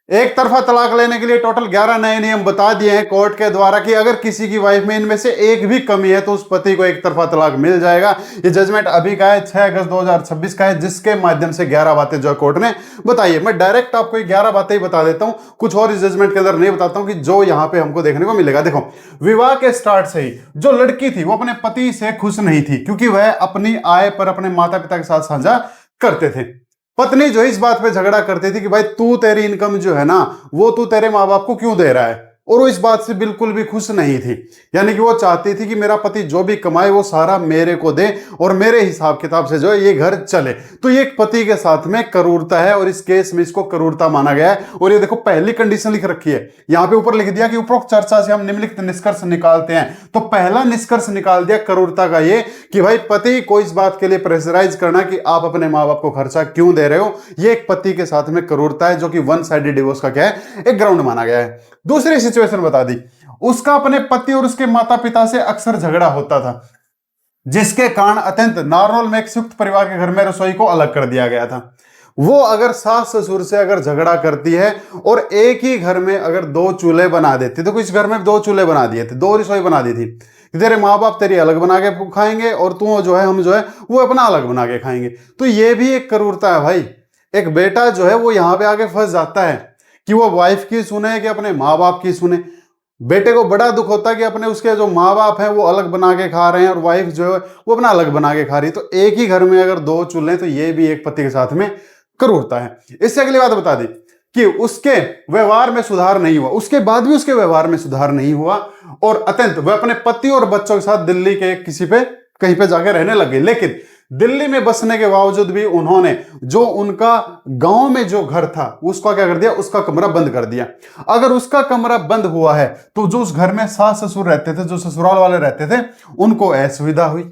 एक तरफा तलाक लेने के लिए टोटल 11 नए नियम बता दिए हैं कोर्ट के द्वारा कि अगर किसी की वाइफ में इनमें से एक भी कमी है तो उस पति को एक तरफा तलाक मिल जाएगा। ये जजमेंट अभी का है, 6 अगस्त 2026 का है, जिसके माध्यम से 11 बातें जो कोर्ट ने बताई है। मैं डायरेक्ट आपको ये 11 बातें ही बता देता हूं, कुछ और इस जजमेंट के अंदर नहीं बताता हूं कि जो यहां पे हमको देखने को मिलेगा। देखो, विवाह के स्टार्ट से ही जो लड़की थी वो अपने पति से खुश नहीं थी, क्योंकि वह अपनी आय पर अपने माता पिता के साथ साझा करते थे। पत्नी जो इस बात पे झगड़ा करती थी कि भाई तू, तेरी इनकम जो है ना वो तू तेरे माँ बाप को क्यों दे रहा है, और वो इस बात से बिल्कुल भी खुश नहीं थी। यानी कि वो चाहती थी कि मेरा पति जो भी कमाए वो सारा मेरे को दे और मेरे हिसाब किताब से जो है ये घर चले। तो ये एक पति के साथ में क्रूरता है और इस केस में इसको क्रूरता माना गया है। और ये देखो पहली कंडीशन लिख रखी है यहां पे, ऊपर लिख दिया कि उपरोक्त चर्चा से हम निम्नलिखित निष्कर्ष निकालते हैं। तो पहला निष्कर्ष निकाल दिया क्रूरता का ये कि भाई पति को इस बात के लिए प्रेशराइज करना कि आप अपने माँ बाप को खर्चा क्यों दे रहे हो, ये एक पति के साथ में क्रूरता है, जो कि वन साइडेड डिवोर्स का क्या है, एक ग्राउंड माना गया है। दूसरी सिचुएशन बता दी, उसका अपने पति और उसके माता पिता से अक्सर झगड़ा होता था, जिसके कारण अत्यंत नॉर्मल में एक संयुक्त परिवार के घर में रसोई को अलग कर दिया गया था। वो अगर सास ससुर से अगर झगड़ा करती है और एक ही घर में अगर 2 चूल्हे बना देती, तो इस घर में 2 चूल्हे बना दिए थे, 2 रसोई बना दी थी, तेरे माँ बाप तेरी अलग बना के खाएंगे और तू जो है, हम जो है वो अपना अलग बना के खाएंगे। तो ये भी एक क्रूरता है भाई। एक बेटा जो है वो यहां पे आके फंस जाता है कि वो वाइफ की सुने कि अपने माँ बाप की सुने। बेटे को बड़ा दुख होता है कि अपने उसके जो माँ बाप हैं वो अलग बना के खा रहे हैं और वाइफ जो है वो अपना अलग बना के खा रही है। तो एक ही घर में अगर 2 चूल्हे, तो ये भी एक पति के साथ में क्रूरता है। इससे अगली बात बता दी कि उसके व्यवहार में सुधार नहीं हुआ, उसके बाद भी उसके व्यवहार में सुधार नहीं हुआ और अत्यंत वह अपने पति और बच्चों के साथ दिल्ली के किसी पे कहीं पे जाकर रहने लगे। लेकिन दिल्ली में बसने के बावजूद भी उन्होंने जो उनका गांव में जो घर था उसका क्या कर दिया, उसका कमरा बंद कर दिया। अगर उसका कमरा बंद हुआ है तो जो उस घर में सास ससुर रहते थे, जो ससुराल वाले रहते थे, उनको असुविधा हुई।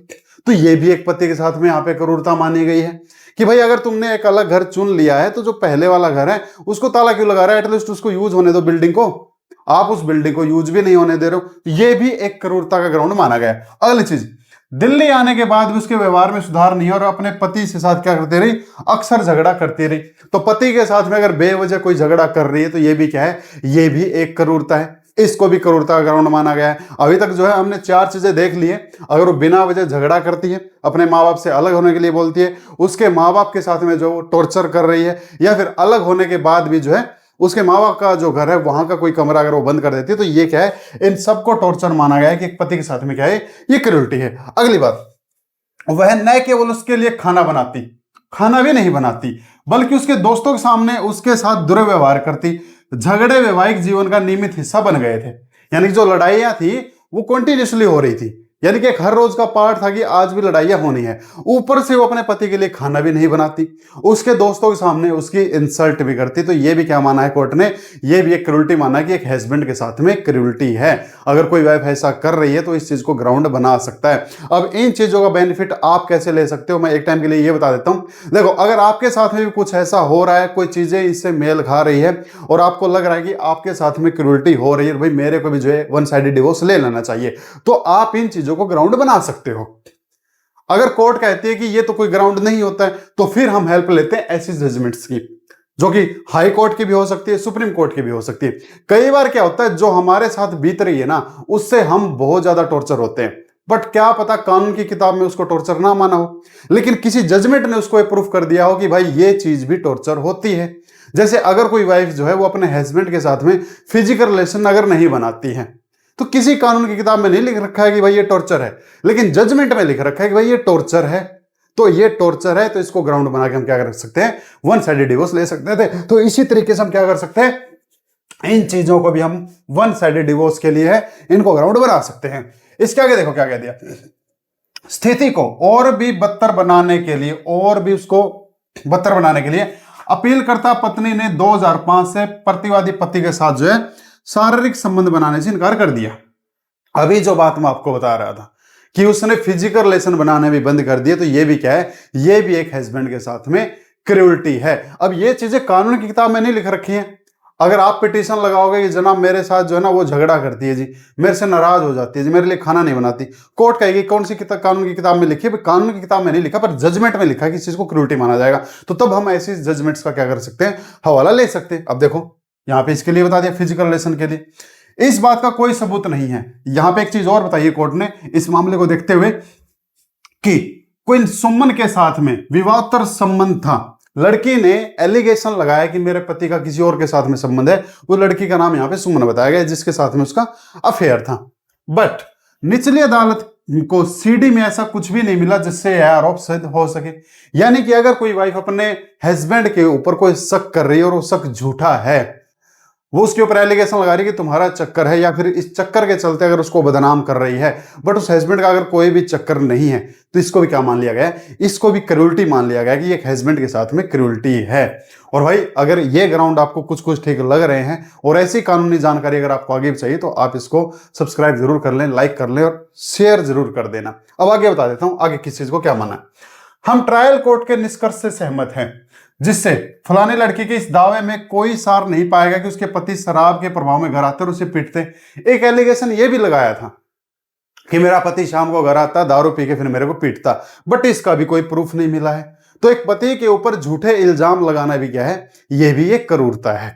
तो ये भी एक पति के साथ में यहाँ पे क्रूरता मानी गई है कि भाई अगर तुमने एक अलग घर चुन लिया है तो जो पहले वाला घर है उसको ताला क्यों लगा रहा है, एटलीस्ट उसको यूज होने दो, बिल्डिंग को। आप उस बिल्डिंग को यूज भी नहीं होने दे रहे हो। ये भी एक क्रूरता का ग्राउंड माना गया। अगली चीज, दिल्ली आने के बाद भी उसके व्यवहार में सुधार नहीं और अपने पति के साथ क्या करती रही, अक्सर झगड़ा करती रही। तो पति के साथ में अगर बेवजह कोई झगड़ा कर रही है तो ये भी क्या है, ये भी एक क्रूरता है। इसको भी क्रूरता का ग्राउंड माना गया है। अभी तक जो है हमने 4 चीजें देख ली है। अगर वो बिना वजह झगड़ा करती है, अपने माँ बाप से अलग होने के लिए बोलती है, उसके माँ बाप के साथ में जो टॉर्चर कर रही है, या फिर अलग होने के बाद भी जो है उसके माँ बाप का जो घर है वहां का कोई कमरा अगर वो बंद कर देती है, तो ये क्या है, इन सबको टॉर्चर माना गया है कि एक पति के साथ में क्या है, ये क्रूरटी है। अगली बात, वह न केवल उसके लिए खाना भी नहीं बनाती, बल्कि उसके दोस्तों के सामने उसके साथ दुर्व्यवहार करती। झगड़े वैवाहिक जीवन का नियमित हिस्सा बन गए थे। यानी जो लड़ाइयां थी वो कंटिन्यूसली हो रही थी, यानी कि एक हर रोज का पार्ट था कि आज भी लड़ाइयां होनी है। ऊपर से वो अपने पति के लिए खाना भी नहीं बनाती, उसके दोस्तों के सामने उसकी इंसल्ट भी करती। तो ये भी क्या माना है कोर्ट ने, ये भी एक क्रूरटी माना कि एक हस्बैंड के साथ में क्रूरटी है। अगर कोई वाइफ ऐसा कर रही है तो इस चीज को ग्राउंड बना सकता है। अब इन चीजों का बेनिफिट आप कैसे ले सकते हो, मैं एक टाइम के लिए ये बता देता हूं। देखो, अगर आपके साथ में भी कुछ ऐसा हो रहा है, कोई चीजें इससे मेल खा रही है और आपको लग रहा है कि आपके साथ में क्रूरटी हो रही है, भाई मेरे को भी जो है वन साइडेड डिवोर्स ले लेना चाहिए, तो आप इन चीजों को ग्राउंड बना सकते हो। अगर कोर्ट कहती है कि ये तो कोई ग्राउंड नहीं होता है, तो फिर हम हेल्प लेते हैं ऐसी जजमेंट्स की, जो कि हाई कोर्ट की भी हो सकती है, सुप्रीम कोर्ट की भी हो सकती है। कई बार क्या होता है, जो हमारे साथ बीत रही है ना, उससे हम बहुत ज्यादा टॉर्चर होते हैं, बट क्या पता कानून की किताब में उसको टॉर्चर ना माना हो, लेकिन किसी जजमेंट ने उसको प्रूफ कर दिया हो कि भाई ये चीज भी टॉर्चर होती है। जैसे अगर कोई वाइफ जो है वो अपने हस्बैंड के साथ में फिजिकल रिलेशन अगर नहीं बनाती है, तो किसी कानून की किताब में नहीं लिख रखा है कि भाई ये टॉर्चर है, लेकिन जजमेंट में लिख रखा है कि भाई ये टॉर्चर है। तो ये टॉर्चर है, तो इसको ग्राउंड बना के हम क्या कर सकते हैं, वन साइडेड डिवोर्स ले सकते थे। तो इसी तरीके से हम क्या कर सकते हैं, इन चीजों को भी हम वन साइडेड डिवोर्स के लिए है, इनको ग्राउंड बना सकते हैं। इसके आगे देखो क्या कह दिया, स्थिति को और भी बदतर बनाने के लिए, और भी उसको बदतर बनाने के लिए अपीलकर्ता पत्नी ने 2005 से प्रतिवादी पति के साथ जो है शारीरिक संबंध बनाने से इनकार कर दिया। अभी जो बात मैं आपको बता रहा था कि उसने फिजिकल रिलेशन बनाने भी बंद कर दिए, तो ये भी क्या है, ये भी एक हस्बैंड के साथ में क्रूरटी है। अब ये चीजें कानून की किताब में नहीं लिख रखी हैं। अगर आप पिटीशन लगाओगे कि जनाब मेरे साथ जो है ना वो झगड़ा करती है जी, मेरे से नाराज हो जाती है जी, मेरे लिए खाना नहीं बनाती, कोर्ट कहेगी कौन सी किताब, कानून की किताब में लिखी है? कानून की किताब में नहीं लिखा, पर जजमेंट में लिखा है कि इस चीज को क्रूरटी माना जाएगा। तो तब हम ऐसी जजमेंट्स का क्या कर सकते हैं, हवाला ले सकते हैं। अब देखो यहाँ पे इसके लिए बता दिया, फिजिकल रिलेशन के लिए। इस बात का कोई सबूत नहीं है। यहां पे एक चीज और बताइए कोर्ट ने इस मामले को देखते हुए कि कोई सुमन के साथ में विवाहोत्तर संबंध था। लड़की ने एलिगेशन लगाया कि मेरे पति का किसी और के साथ में संबंध है। वो लड़की का नाम यहां पे सुमन बताया गया जिसके साथ में उसका अफेयर था। बट निचली अदालत को सीडी में ऐसा कुछ भी नहीं मिला जिससे यह आरोप सिद्ध हो सके। यानी कि अगर कोई वाइफ अपने हस्बैंड के ऊपर कोई शक कर रही है और वो शक झूठा है, वो उसके ऊपर एलिगेशन लगा रही है कि तुम्हारा चक्कर है, या फिर इस चक्कर के चलते अगर उसको बदनाम कर रही है, बट उस हस्बैंड का अगर कोई भी चक्कर नहीं है, तो इसको भी क्या मान लिया गया है? इसको भी क्रूरटी मान लिया गया कि एक हस्बैंड के साथ में क्रूरटी है। और भाई अगर ये ग्राउंड आपको कुछ कुछ ठीक लग रहे हैं और ऐसी कानूनी जानकारी अगर आपको आगे भी चाहिए तो आप इसको सब्सक्राइब जरूर कर लें, लाइक कर लें और शेयर जरूर कर देना। अब आगे बता देता हूं आगे किस चीज को क्या माना है। हम ट्रायल कोर्ट के निष्कर्ष से सहमत हैं जिससे फलाने लड़की के इस दावे में कोई सार नहीं पाएगा कि उसके पति शराब के प्रभाव में घर आते और उसे पीटते। एक एलिगेशन ये भी लगाया था कि मेरा पति शाम को घर आता, दारू पी के फिर मेरे को पीटता, बट इसका भी कोई प्रूफ नहीं मिला है। तो एक पति के ऊपर झूठे इल्जाम लगाना भी क्या है? यह भी एक क्रूरता है।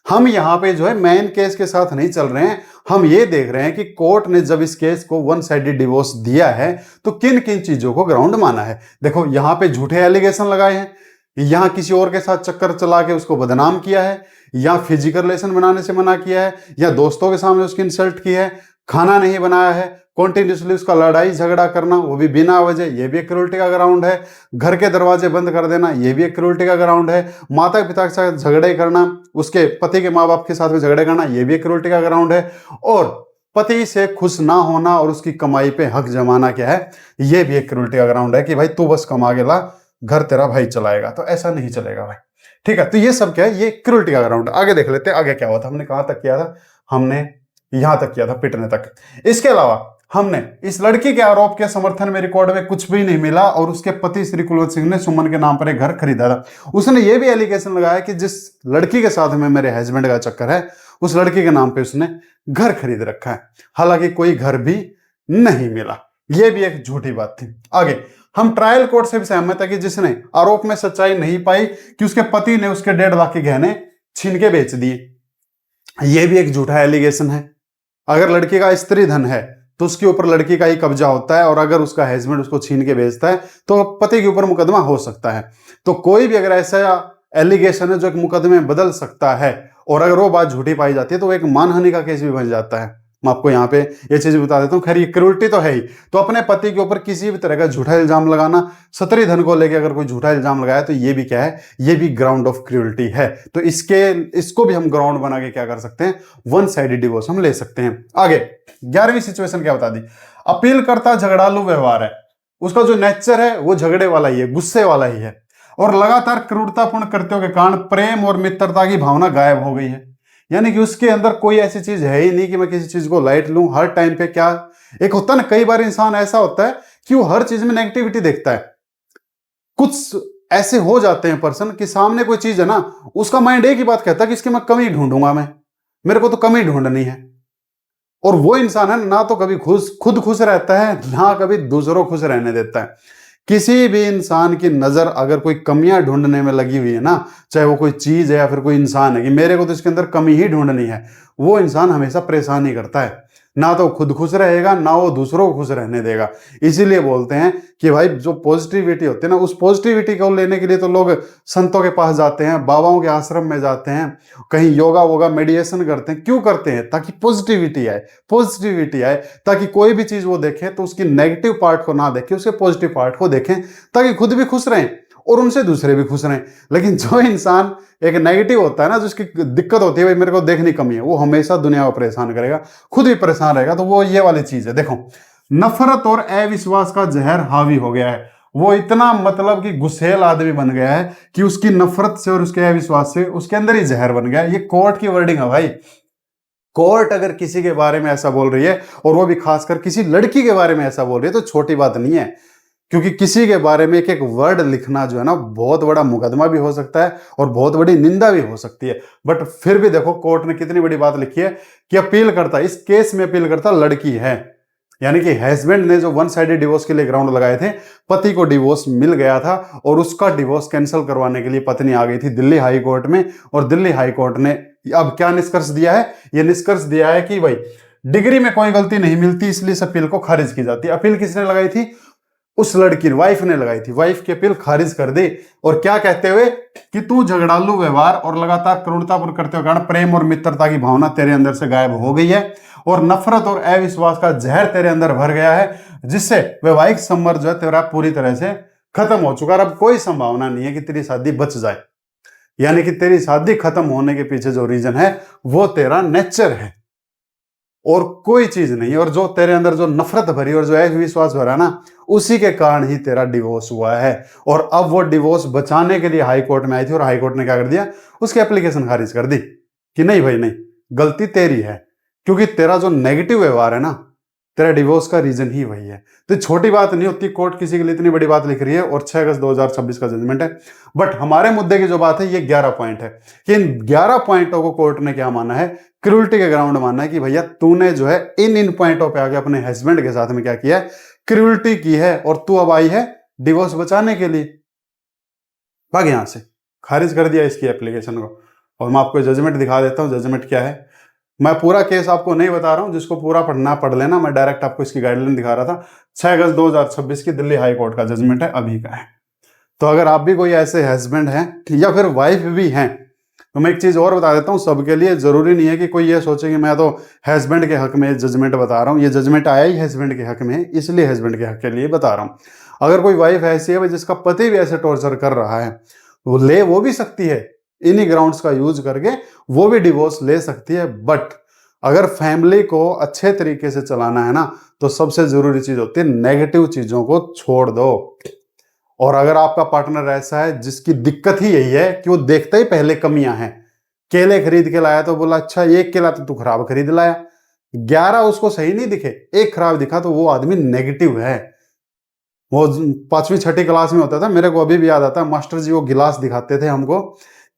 हम यहां पे जो है मेन केस के साथ नहीं चल रहे हैं, हम ये देख रहे हैं कि कोर्ट ने जब इस केस को वन साइडेड डिवोर्स दिया है तो किन किन चीजों को ग्राउंड माना है। देखो यहां पे झूठे एलिगेशन लगाए हैं, यहां किसी और के साथ चक्कर चला के उसको बदनाम किया है, या फिजिकल रिलेशन बनाने से मना किया है, या दोस्तों के सामने उसकी इंसल्ट की है, खाना नहीं बनाया है, कॉन्टिन्यूसली उसका लड़ाई झगड़ा करना वो भी बिना वजह, ये भी एक क्रूरटी का ग्राउंड है। घर के दरवाजे बंद कर देना ये भी एक क्रूरटी का ग्राउंड है। माता पिता के साथ झगड़े करना, उसके पति के माँ बाप के साथ में झगड़े करना ये भी एक क्रूरटी का ग्राउंड है। और पति से खुश ना होना और उसकी कमाई पे हक जमाना क्या है? ये भी एक क्रूरटी का ग्राउंड है कि भाई तू बस कमा के ला, घर तेरा भाई चलाएगा। तो ऐसा नहीं चलेगा भाई, ठीक है। तो ये सब क्या है? ये क्रूरटी का ग्राउंड। आगे देख लेते हैं आगे क्या हुआ था। हमने कहां तक किया था? हमने यहां तक किया था, पिटने तक। इसके अलावा हमने इस लड़की के आरोप के समर्थन में रिकॉर्ड में कुछ भी नहीं मिला और उसके पति श्री कुलवंत सिंह ने सुमन के नाम पर एक घर खरीदा था। उसने ये भी एलिगेशन लगाया कि जिस लड़की के साथ में मेरे हस्बैंड का चक्कर है उस लड़की के नाम पे उसने घर खरीद रखा है, हालांकि कोई घर भी नहीं मिला। यह भी एक झूठी बात थी। आगे हम ट्रायल कोर्ट से भी सहमत है कि जिसने आरोप में सच्चाई नहीं पाई कि उसके पति ने उसके 1.5 लाख के गहने छीन के बेच दिए, यह भी एक झूठा एलिगेशन है। अगर लड़की का स्त्री धन है तो उसके ऊपर लड़की का ही कब्जा होता है, और अगर उसका हस्बैंड उसको छीन के बेचता है तो पति के ऊपर मुकदमा हो सकता है। तो कोई भी अगर ऐसा एलिगेशन है जो एक मुकदमे बदल सकता है, और अगर वो बात झूठी पाई जाती है तो वो एक मानहानि का केस भी बन जाता है। मैं आपको यहाँ पे ये चीज बता देता हूँ। खैर ये क्रूरटी तो है ही, तो अपने पति के ऊपर किसी भी तरह का झूठा इल्जाम लगाना, सतरी धन को लेकर अगर कोई झूठा इल्जाम लगाया तो ये भी क्या है? ये भी ग्राउंड ऑफ क्रूरटी है। तो इसको भी हम ग्राउंड बना के क्या कर सकते हैं? वन साइडेड डिवोर्स हम ले सकते हैं। आगे 11वीं सिचुएशन क्या बता दी? अपील करता झगड़ालू व्यवहार है, उसका जो नेचर है वो झगड़े वाला ही है, गुस्से वाला ही है, और लगातार क्रूरतापूर्ण कृत्यों के कारण प्रेम और मित्रता की भावना गायब हो गई है। यानी कि उसके अंदर कोई ऐसी चीज है ही नहीं कि मैं किसी चीज को लाइट लूं। हर टाइम पे क्या एक होता है ना, कई बार इंसान ऐसा होता है कि वो हर चीज में नेगेटिविटी देखता है। कुछ ऐसे हो जाते हैं पर्सन कि सामने कोई चीज है ना, उसका माइंड एक ही बात कहता है कि इसकी मैं कमी ढूंढूंगा, मैं मेरे को तो कमी ढूंढनी है। और वो इंसान है ना तो कभी खुद खुश रहता है, ना कभी दूसरों खुश रहने देता है। किसी भी इंसान की नजर अगर कोई कमियां ढूंढने में लगी हुई है ना, चाहे वो कोई चीज है या फिर कोई इंसान है, कि मेरे को तो इसके अंदर कमी ही ढूंढनी है, वो इंसान हमेशा परेशान ही करता है। ना तो खुद खुश रहेगा, ना वो दूसरों को खुश रहने देगा। इसीलिए बोलते हैं कि भाई जो पॉजिटिविटी होती है ना, उस पॉजिटिविटी को लेने के लिए तो लोग संतों के पास जाते हैं, बाबाओं के आश्रम में जाते हैं, कहीं योगा वोगा मेडिटेशन करते हैं। क्यों करते हैं? ताकि पॉजिटिविटी आए, पॉजिटिविटी आए, ताकि कोई भी चीज वो देखें तो उसकी नेगेटिव पार्ट को ना देखें, उसके पॉजिटिव पार्ट को देखें, ताकि खुद भी खुश रहें और उनसे दूसरे भी खुश रहें। लेकिन जो इंसान एक नेगेटिव होता है ना, जिसकी दिक्कत होती है भाई मेरे को देखनी कमी है, वो हमेशा दुनिया को परेशान करेगा, खुद भी परेशान रहेगा। तो वो ये वाली चीज है। देखो नफरत और अविश्वास का जहर हावी हो गया है। वो इतना मतलब कि गुस्सेल आदमी बन गया है कि उसकी नफरत से और उसके अविश्वास से उसके अंदर ही जहर बन गया है। ये कोर्ट की वर्डिंग है भाई। कोर्ट अगर किसी के बारे में ऐसा बोल रही है, और वो भी खासकर किसी लड़की के बारे में ऐसा बोल रही है, तो छोटी बात नहीं है। क्योंकि किसी के बारे में एक एक वर्ड लिखना जो है ना, बहुत बड़ा मुकदमा भी हो सकता है और बहुत बड़ी निंदा भी हो सकती है। बट फिर भी देखो कोर्ट ने कितनी बड़ी बात लिखी है कि अपील करता, इस केस में अपील करता लड़की है। यानी कि हस्बैंड ने जो वन साइडेड डिवोर्स के लिए ग्राउंड लगाए थे, पति को डिवोर्स मिल गया था और उसका डिवोर्स कैंसिल करवाने के लिए पत्नी आ गई थी दिल्ली हाई कोर्ट में, और दिल्ली हाई कोर्ट ने अब क्या निष्कर्ष दिया है? ये निष्कर्ष दिया है कि भाई डिग्री में कोई गलती नहीं मिलती, इसलिए इस अपील को खारिज की जाती है। अपील किसने लगाई थी? उस लड़की वाइफ ने लगाई थी। वाइफ की अपील खारिज कर दी, और क्या कहते हुए कि तू झगड़ालू व्यवहार और लगातार क्रूरतापूर्ण करते हुए कारण प्रेम और मित्रता की भावना तेरे अंदर से गायब हो गई है, और नफरत और अविश्वास का जहर तेरे अंदर भर गया है, जिससे वैवाहिक संबंध जो है तेरा पूरी तरह से खत्म हो चुका है। अब कोई संभावना नहीं है कि तेरी शादी बच जाए, यानी कि तेरी शादी खत्म होने के पीछे जो रीजन है वो तेरा नेचर है और कोई चीज नहीं। और जो तेरे अंदर जो नफरत भरी और जो अविश्वास भरा ना, उसी के कारण ही तेरा डिवोर्स हुआ है। और अब वो डिवोर्स बचाने के लिए हाई कोर्ट में आई थी, और हाई कोर्ट ने क्या कर दिया? उसकी एप्लीकेशन खारिज कर दी कि नहीं भाई नहीं, गलती तेरी है, क्योंकि तेरा जो नेगेटिव व्यवहार है ना, तेरा डिवोर्स का रीजन ही वही है। तो छोटी बात नहीं होती, कोर्ट किसी के लिए इतनी बड़ी बात लिख रही है, और 6 अगस्त 2026 का जजमेंट है। बट हमारे मुद्दे की जो बात है ये 11 पॉइंट है कि इन 11 पॉइंटों को कोर्ट ने क्या माना है? क्रूरटी के ग्राउंड मानना है कि भैया तूने जो है इन पॉइंटों पे आके अपने हस्बैंड के साथ में क्या किया है? क्रूरटी की है, और तू अब आई है डिवोर्स बचाने के लिए। भाग यहां से, खारिज कर दिया इसकी एप्लीकेशन को। और मैं आपको जजमेंट दिखा देता हूं, जजमेंट क्या है। मैं पूरा केस आपको नहीं बता रहा हूं, जिसको पूरा पढ़ना पढ़ लेना, मैं डायरेक्ट आपको इसकी गाइडलाइन दिखा रहा था। 6 अगस्त 2026 की दिल्ली हाई कोर्ट का जजमेंट है, अभी का है। तो अगर आप भी कोई ऐसे हस्बैंड हैं या फिर वाइफ भी हैं, तो मैं एक चीज और बता देता हूं सबके लिए। जरूरी नहीं है कि कोई ये सोचे कि मैं तो हस्बैंड के हक में जजमेंट बता रहा हूं। ये जजमेंट आया ही हस्बैंड के हक में है, इसलिए हस्बैंड के हक के लिए बता रहा हूं। अगर कोई वाइफ ऐसी है जिसका पति भी ऐसे टॉर्चर कर रहा है, वो भी सकती है, इन्हीं ग्राउंड्स का यूज करके वो भी डिवोर्स ले सकती है। बट अगर फैमिली को अच्छे तरीके से चलाना है ना, तो सबसे जरूरी चीज होती है नेगेटिव चीजों को छोड़ दो। और अगर आपका पार्टनर ऐसा है जिसकी दिक्कत ही यही है कि वो देखता ही पहले कमियां हैं, केले खरीद के लाया तो बोला अच्छा एक केला तो तू खराब खरीद लाया, 11 उसको सही नहीं दिखे, एक खराब दिखा, तो वो आदमी नेगेटिव है। वो 5वीं 6ठी क्लास में होता था, मेरे को अभी भी याद आता है, मास्टर जी वो गिलास दिखाते थे हमको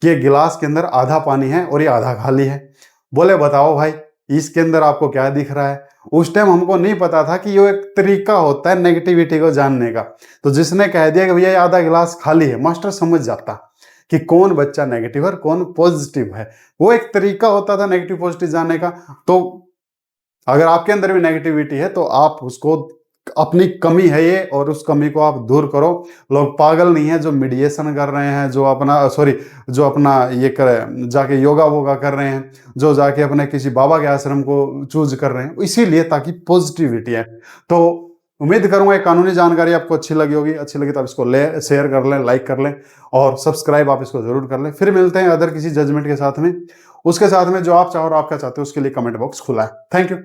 कि ये गिलास के अंदर आधा पानी है और ये आधा खाली है। बोले बताओ भाई इसके अंदर आपको क्या दिख रहा है? उस टाइम हमको नहीं पता था कि ये एक तरीका होता है नेगेटिविटी को जानने का। तो जिसने कह दिया कि भैया ये आधा गिलास खाली है, मास्टर समझ जाता कि कौन बच्चा नेगेटिव है कौन पॉजिटिव है। वो एक तरीका होता था नेगेटिव पॉजिटिव जानने का। तो अगर आपके अंदर भी नेगेटिविटी है तो आप उसको, अपनी कमी है ये, और उस कमी को आप दूर करो। लोग पागल नहीं है जो मेडिटेशन कर रहे हैं, जो अपना ये करे जाके योगा वोगा कर रहे हैं, जो जाके अपने किसी बाबा के आश्रम को चूज कर रहे हैं, इसीलिए ताकि पॉजिटिविटी है। तो उम्मीद करूंगा ये कानूनी जानकारी आपको अच्छी लगी होगी। अच्छी लगी तो आप इसको शेयर कर लें, लाइक कर लें, और सब्सक्राइब आप इसको जरूर कर लें। फिर मिलते हैं अदर किसी जजमेंट के साथ में, उसके साथ में जो आप चाहो और आप क्या चाहते हो उसके लिए कमेंट बॉक्स खुला है। Thank you.